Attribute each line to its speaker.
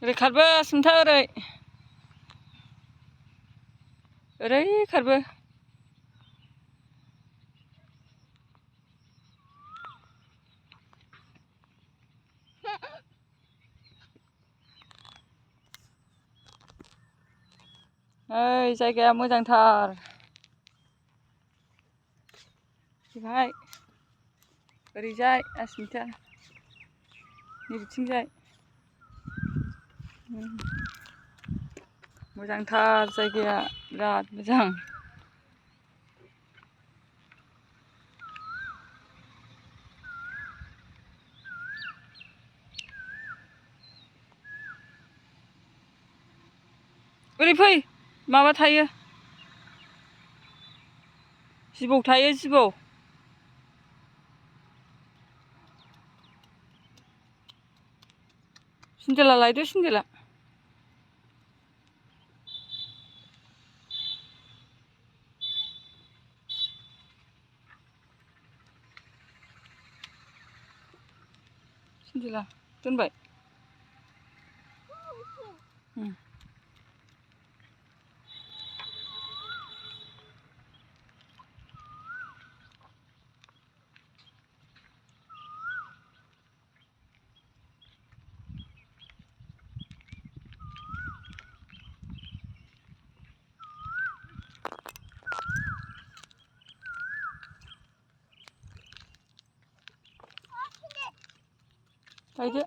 Speaker 1: ओरै खारबो आसुमथा ओरै खारबो ओइ जायगाया मोजांथार बेहाय ओरैजाय आसुमथा नैबिथिंजाय मोजांथार जायगाया बिराद मोजां ओरै फै माबा थायो जिबौ थायो जिबौ सेन्देला लायदो सेन्देला सेन्देला दोनबाय लायदो